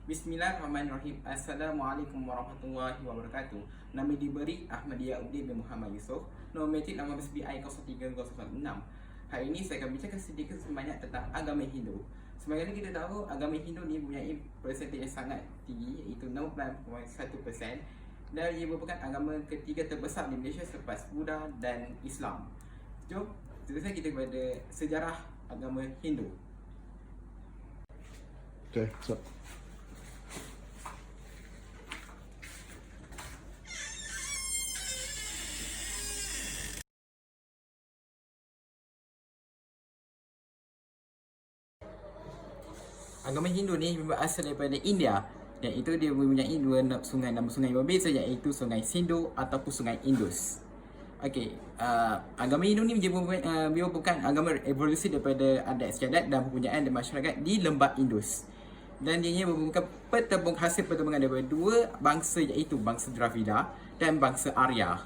Bismillahirrahmanirrahim. Assalamualaikum warahmatullahi wabarakatuh. Nama diberi Ahmadiyah Uddin bin Muhammad Yusof. Nombor metik nama SBI 0306. Hari ini saya akan bincangkan sedikit sebanyak tentang agama Hindu. Sebagaimana kita tahu, agama Hindu ni mempunyai persentase yang sangat tinggi, iaitu 60.1%, dan ia merupakan agama ketiga terbesar di Malaysia selepas Buddha dan Islam. Jom, teruskan kita kepada sejarah agama Hindu. Okay, so Agama Hindu ni berasal daripada India, iaitu dia mempunyai dua sungai, nama sungai berbeza, iaitu Sungai Sindhu ataupun Sungai Indus. Okey, agama Hindu ni merupakan agama evolusi daripada adat istiadat dan perpunyaan masyarakat di lembah Indus. Dan dia merupakan hasil pertemuan daripada dua bangsa, iaitu bangsa Dravida dan bangsa Arya.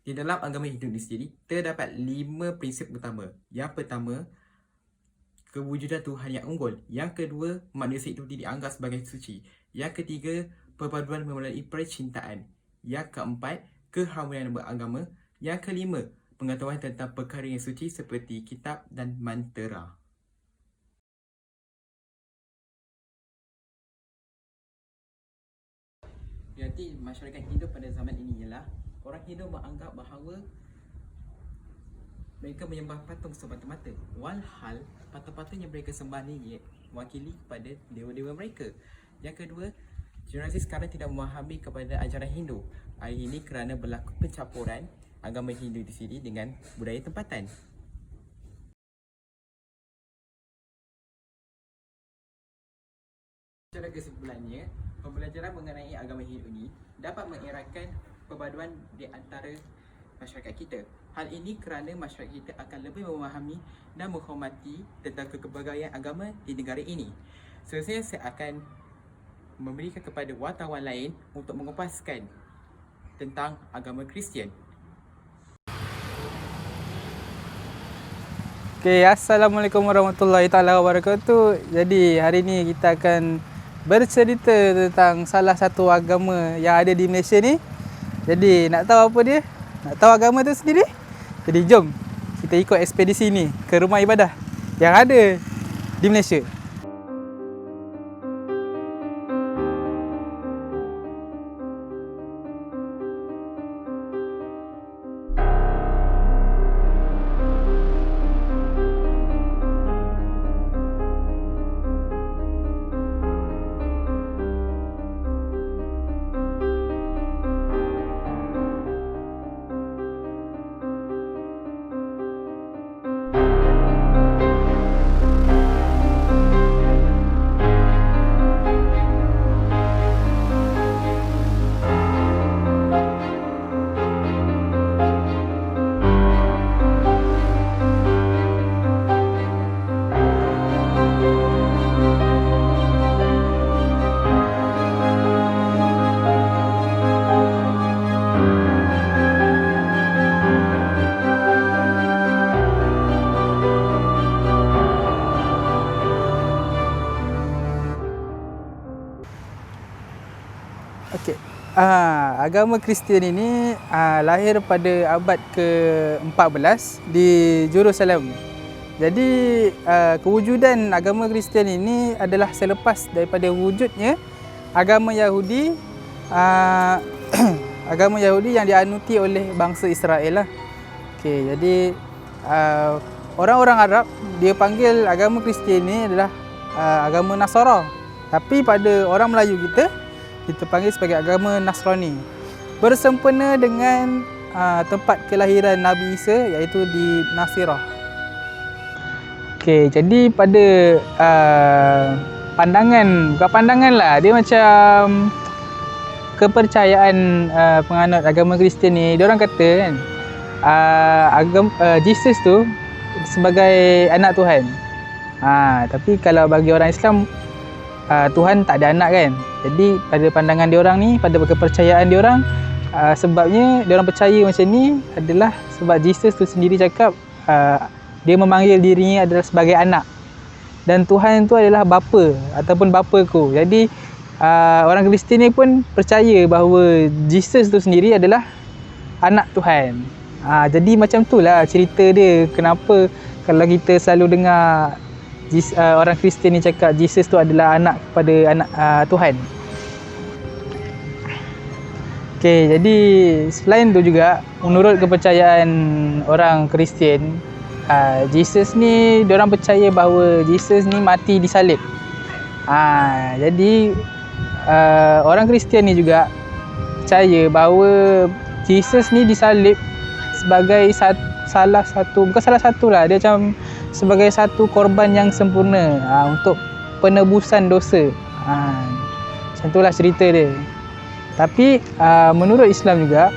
Di dalam agama Hindu ini sendiri, terdapat 5 prinsip utama. Yang pertama, kewujudan Tuhan yang unggul. Yang kedua, manusia itu dianggap sebagai suci. Yang ketiga, perpaduan melalui percintaan. Yang keempat, keharmonian beragama. Yang kelima, pengetahuan tentang perkara yang suci seperti kitab dan mantra. Jadi masyarakat Hindu pada zaman ini ialah orang Hindu menganggap bahawa mereka menyembah patung semata-mata. Walhal patung-patung yang mereka sembah ni mewakili kepada dewa-dewa mereka. Yang kedua, generasi sekarang tidak memahami kepada ajaran Hindu. Hari ini kerana berlaku pencampuran agama Hindu di sini dengan budaya tempatan. Secara kesimpulannya, pembelajaran mengenai agama Hindu ini dapat mengeratkan perpaduan di antara masyarakat kita. Hal ini kerana masyarakat kita akan lebih memahami dan menghormati tentang kepelbagaian agama di negara ini. Seterusnya saya akan memberikan kepada wartawan lain untuk mengupaskan tentang agama Kristian. Okay, Assalamualaikum warahmatullahi taala wabarakatuh. Jadi hari ini kita akan bercerita tentang salah satu agama yang ada di Malaysia ni. Jadi nak tahu apa dia? Nak tahu agama tu sendiri? Jadi jom kita ikut ekspedisi ni ke rumah ibadah yang ada di Malaysia. Okey. Agama Kristian ini lahir pada abad ke-14 di Jerusalem. Jadi kewujudan agama Kristian ini adalah selepas daripada wujudnya agama Yahudi agama Yahudi yang dianuti oleh bangsa Israel lah. Okey, jadi orang-orang Arab dia panggil agama Kristian ini adalah agama Nasara. Tapi pada orang Melayu kita panggil sebagai agama Nasrani. Bersempena dengan tempat kelahiran Nabi Isa, iaitu di Nasirah. Okey, jadi pada bukan pandangan lah, dia macam kepercayaan penganut agama Kristian ni. Dia orang kata kan, Jesus tu sebagai anak Tuhan. Tapi kalau bagi orang Islam, Tuhan tak ada anak kan. Jadi pada pandangan diorang ni, pada kepercayaan diorang, sebabnya diorang percaya macam ni adalah sebab Jesus tu sendiri cakap dia memanggil dirinya adalah sebagai anak. Dan Tuhan tu adalah bapa ataupun bapaku. Jadi orang Kristian ni pun percaya bahawa Jesus tu sendiri adalah anak Tuhan. Jadi macam tu lah cerita dia. Kenapa kalau kita selalu dengar orang Kristian ni cakap Jesus tu adalah anak kepada anak Tuhan. Okey, jadi selain tu juga menurut kepercayaan orang Kristian, Jesus ni diorang percaya bahawa Jesus ni mati disalib. Jadi orang Kristian ni juga percaya bahawa Jesus ni disalib sebagai salah satu, bukan salah satu lah, dia macam sebagai satu korban yang sempurna untuk penebusan dosa. Macam itulah cerita dia. Tapi menurut Islam juga,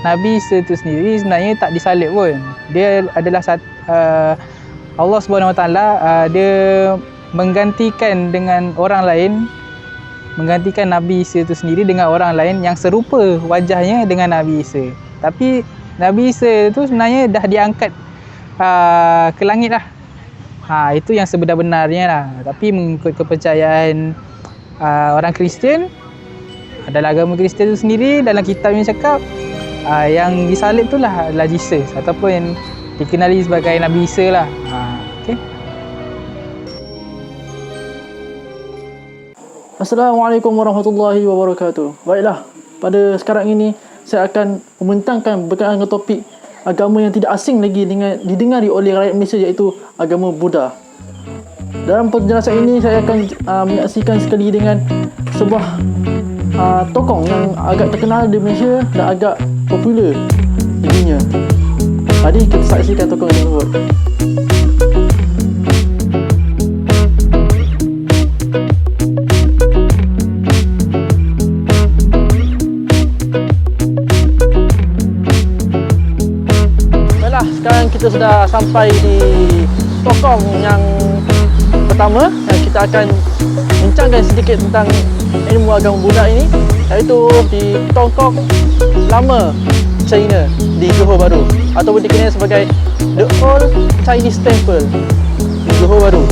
Nabi Isa itu sendiri sebenarnya tak disalib pun. Dia adalah Allah SWT, dia menggantikan dengan orang lain, menggantikan Nabi Isa itu sendiri dengan orang lain yang serupa wajahnya dengan Nabi Isa. Tapi Nabi Isa itu sebenarnya dah diangkat ke langit lah. Itu yang sebenar-benarnya lah. Tapi mengikut kepercayaan orang Kristian, dalam agama Kristian itu sendiri, dalam kitabnya cakap yang disalib itulah adalah Jesus ataupun yang dikenali sebagai Nabi Isa lah. Okay. Assalamualaikum warahmatullahi wabarakatuh. Baiklah, pada sekarang ini saya akan membentangkan berkaitan dengan topik agama yang tidak asing lagi dengan didengari oleh rakyat Malaysia, iaitu agama Buddha. Dalam penjelasan ini saya akan menyaksikan sekali dengan sebuah tokoh yang agak terkenal di Malaysia dan agak popular di dunia. Mari kita saksikan tokoh tersebut. Baiklah, sekarang kita sudah sampai di tokoh yang pertama yang kita akan bincangkan sedikit tentang ilmu agama Buddha ini, iaitu di Tongkok Lama China di Johor Bahru, ataupun dikenal sebagai The Old Chinese Temple di Johor Bahru.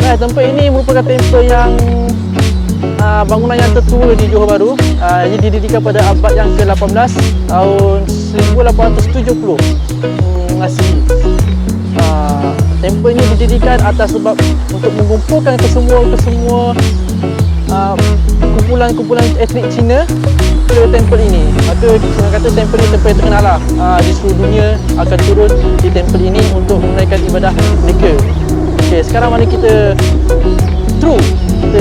Tempat ini merupakan temple yang bangunan yang tertua di Johor Bahru. Ia didirikan pada abad yang ke-18 tahun 1870 Masihi. Temple ini didirikan atas sebab untuk mengumpulkan kesemua kumpulan etnik Cina ke temple ini. Maka kita kata temple ini tempat yang terkenal lah. Di seluruh dunia akan turun di temple ini untuk menunaikan ibadah mereka. Okey, sekarang mari kita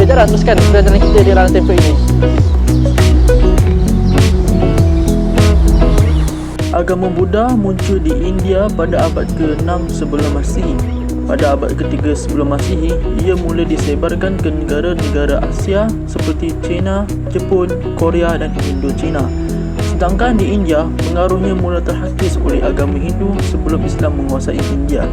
jalan teruskan perjalanan kita di dalam temple ini. Agama Buddha muncul di India pada abad ke-6 sebelum Masihi. Pada abad ke-3 sebelum Masihi, ia mula disebarkan ke negara-negara Asia seperti China, Jepun, Korea dan Indochina. Sedangkan di India, pengaruhnya mula terhakis oleh agama Hindu sebelum Islam menguasai India.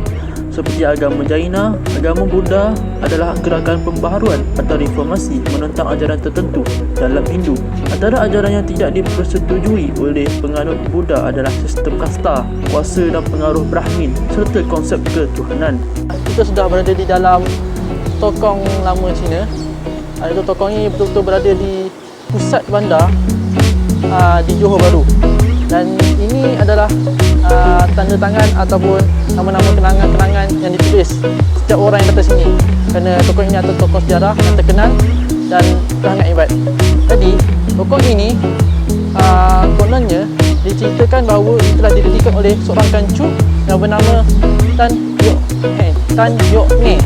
Seperti agama Jaina, agama Buddha adalah gerakan pembaharuan atau reformasi menentang ajaran tertentu dalam Hindu. Antara ajaran yang tidak dipersetujui oleh penganut Buddha adalah sistem kasta, kuasa dan pengaruh Brahmin serta konsep ketuhanan. Kita sudah berada di dalam Tokong Lama Cina. Itu tokong ini betul-betul berada di pusat bandar di Johor Bahru. Dan ini adalah tanda tangan ataupun nama-nama kenangan-kenangan yang ditulis setiap orang yang datang sini, kerana tokoh ini adalah tokoh sejarah yang terkenal dan sangat hebat. Jadi tokoh ini kononnya diceritakan bahawa telah didirikan oleh seorang kancu yang bernama Tan Yok Nge.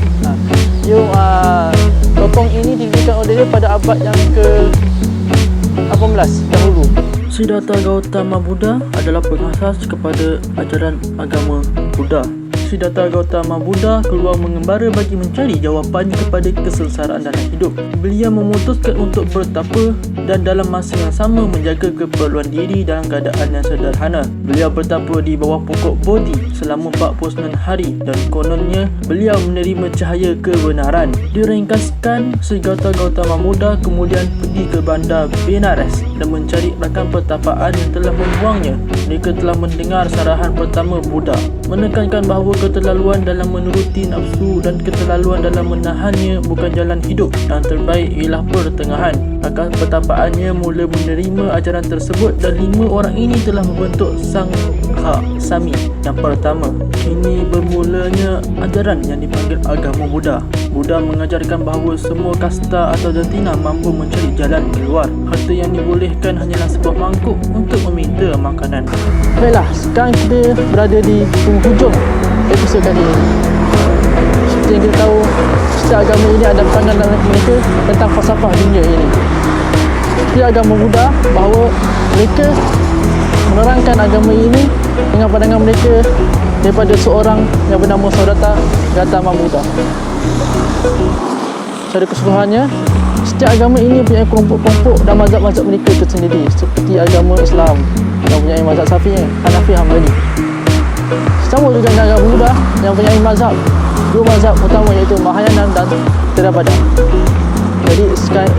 Tokoh ini didirikan oleh dia pada abad yang ke-18 dahulu. Siddhartha Gautama Buddha adalah pengasas kepada ajaran agama Buddha. Siddhartha Gautama Buddha keluar mengembara bagi mencari jawapan kepada kesengsaraan dalam hidup. Beliau memutuskan untuk bertapa dan dalam masa yang sama menjaga keperluan diri dalam keadaan yang sederhana. Beliau bertapa di bawah pokok Bodhi selama 49 hari dan kononnya beliau menerima cahaya kebenaran. Diringkaskan, Siddhartha Gautama Buddha kemudian pergi ke bandar Benares dan mencari rakan pertapaan yang telah membuangnya. Mereka telah mendengar sarahan pertama Buddha, menekankan bahawa keterlaluan dalam menuruti nafsu dan keterlaluan dalam menahannya bukan jalan hidup. Yang terbaik ialah pertengahan. Rakan pertapaannya mula menerima ajaran tersebut dan 5 orang ini telah membentuk Sangha Sami yang pertama. Kini bermulanya ajaran yang dipanggil agama Buddha. Buddha mengajarkan bahawa semua kasta atau jantina mampu mencari jalan keluar. Harta yang dibolehkan hanyalah sebuah mangkuk untuk meminta makanan. Baiklah, sekarang kita berada di penghujung episod kali ini. Seperti yang kita tahu, setiap agama ini ada pandangan mereka tentang falsafah dunia ini. Seperti agama Buddha, bahawa mereka menerangkan agama ini dengan pandangan mereka daripada seorang yang bernama Siddhartha Gautama Buddha. Secara keseluruhannya, setiap agama ini mempunyai kelompok-kelompok dan mazhab-mazhab mereka tersendiri, seperti agama Islam yang mempunyai mazhab Syafi'i, Hanafi, Hambali. Sama juga dengan agama Buddha yang mempunyai dua mazhab utama, iaitu Mahayana dan Theravada. Jadi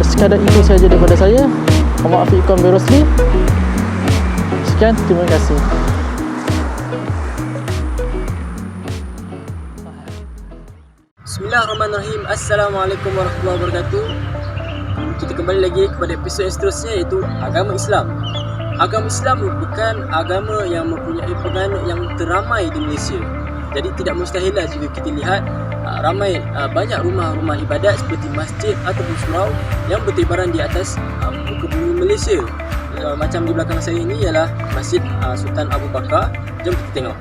sekadar itu saja daripada saya. Mohon maaf ikhwan berosli. Sekian, terima kasih. Bismillahirrahmanirrahim. Assalamualaikum warahmatullahi wabarakatuh. Kita kembali lagi kepada episod yang seterusnya, iaitu agama Islam. Agama Islam merupakan agama yang mempunyai penganut yang teramai di Malaysia. Jadi tidak mustahillah jika kita lihat banyak rumah-rumah ibadat seperti masjid ataupun surau yang bertebaran di atas muka bumi Malaysia. Macam di belakang saya ini ialah Masjid Sultan Abu Bakar. Jom kita tengok.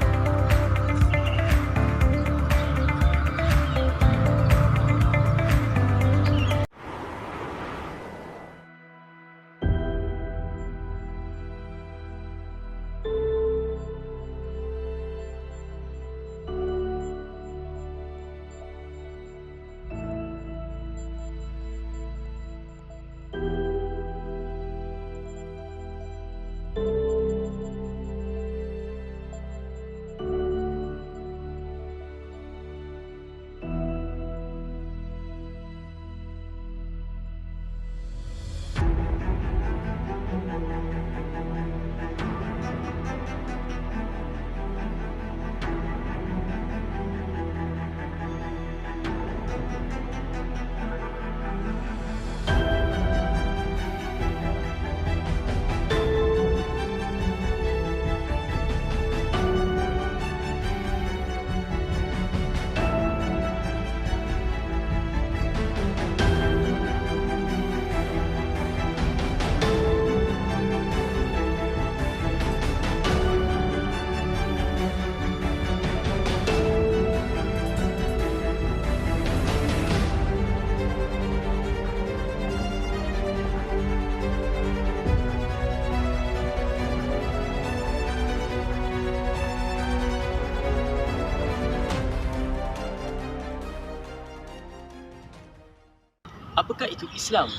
Apakah itu Islam?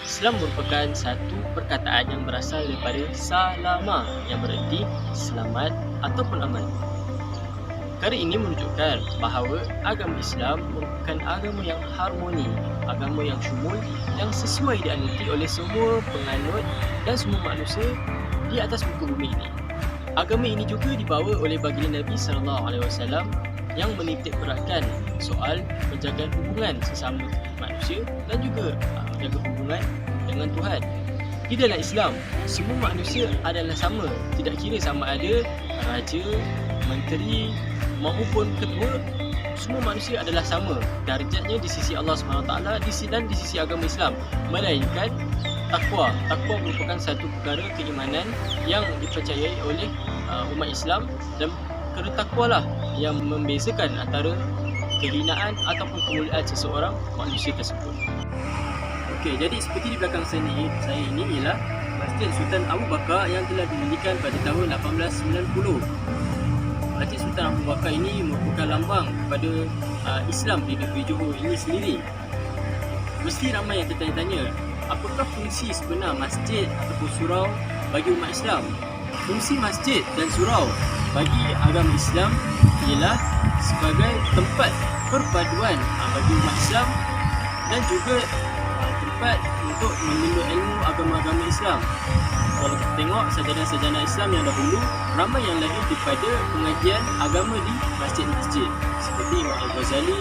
Islam merupakan satu perkataan yang berasal daripada salama, yang berarti selamat ataupun aman. Perkara ini menunjukkan bahawa agama Islam merupakan agama yang harmoni, agama yang syumul, yang sesuai dianuti oleh semua penganut dan semua manusia di atas muka bumi ini. Agama ini juga dibawa oleh baginda Nabi SAW yang menitik beratkan soal menjaga hubungan sesama manusia dan juga menjaga hubungan dengan Tuhan. Di dalam Islam, semua manusia adalah sama, tidak kira sama ada raja, menteri maupun ketua, semua manusia adalah sama darjatnya di sisi Allah SWT dan di sisi agama Islam, melainkan takwa. Takwa merupakan satu perkara keimanan yang dipercayai oleh umat Islam, dan kerana takwa lah yang membezakan antara kehinaan ataupun kemuliaan seseorang manusia tersebut. Okey, jadi seperti di belakang saya ini ialah Masjid Sultan Abu Bakar yang telah didirikan pada tahun 1890. Masjid Sultan Abu Bakar ini merupakan lambang kepada Islam di negeri Johor ini sendiri. Mesti ramai yang tertanya-tanya, apakah fungsi sebenar masjid ataupun surau bagi umat Islam? Fungsi masjid dan surau bagi agama Islam ialah sebagai tempat perpaduan bagi umat Islam dan juga tempat untuk menuntut ilmu agama-agama Islam. Kalau kita tengok sajadah-sajadah Islam yang dahulu, ramai yang lahir daripada pengajian agama di masjid-masjid seperti Imam Al-Ghazali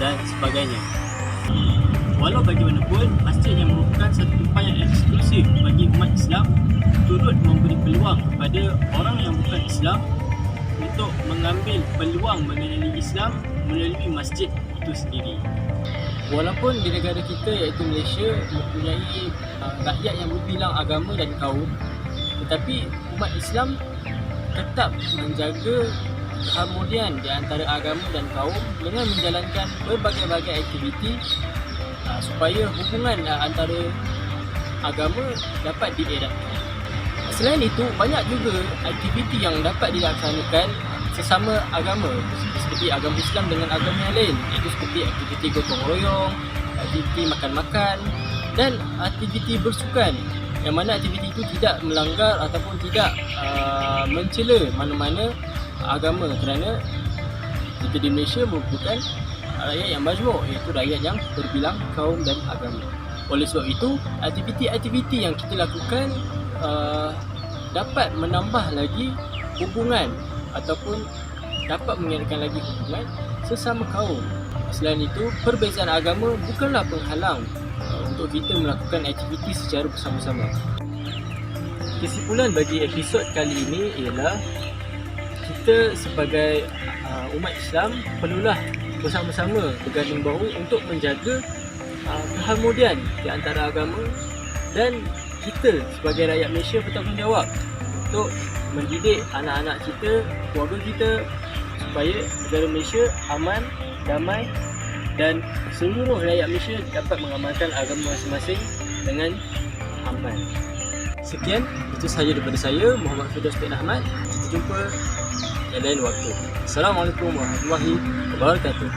dan sebagainya. Walau bagaimanapun, masjid yang merupakan satu tempat yang eksklusif bagi umat Islam turut memberi peluang kepada orang yang bukan Islam untuk mengambil peluang mengenali Islam melalui masjid itu sendiri. Walaupun di negara kita iaitu Malaysia mempunyai rakyat yang berbilang agama dan kaum, tetapi umat Islam tetap menjaga keharmonian di antara agama dan kaum dengan menjalankan berbagai-bagai aktiviti supaya hubungan antara agama dapat dieratkan. Selain itu, banyak juga aktiviti yang dapat dilaksanakan sesama agama, seperti agama Islam dengan agama yang lain, iaitu seperti aktiviti gotong royong, aktiviti makan-makan dan aktiviti bersukan, yang mana aktiviti itu tidak melanggar ataupun tidak mencela mana-mana agama, kerana kita di Malaysia merupakan rakyat yang majmuk, iaitu rakyat yang berbilang kaum dan agama. Oleh sebab itu, aktiviti-aktiviti yang kita lakukan dapat menambah lagi hubungan ataupun dapat mengeratkan lagi hubungan sesama kaum. Selain itu, perbezaan agama bukanlah penghalang untuk kita melakukan aktiviti secara bersama-sama. Kesimpulan bagi episod kali ini ialah kita sebagai umat Islam perlulah bersama-sama berganding bahu untuk menjaga keharmonian di antara agama, dan kita sebagai rakyat Malaysia bertanggungjawab untuk mendidik anak-anak kita, keluarga kita supaya negara Malaysia aman, damai dan seluruh rakyat Malaysia dapat mengamalkan agama masing-masing dengan aman. Sekian, itu sahaja daripada saya, Muhammad Firdaus bin Ahmad. Kita jumpa di lain waktu. Assalamualaikum warahmatullahi wabarakatuh.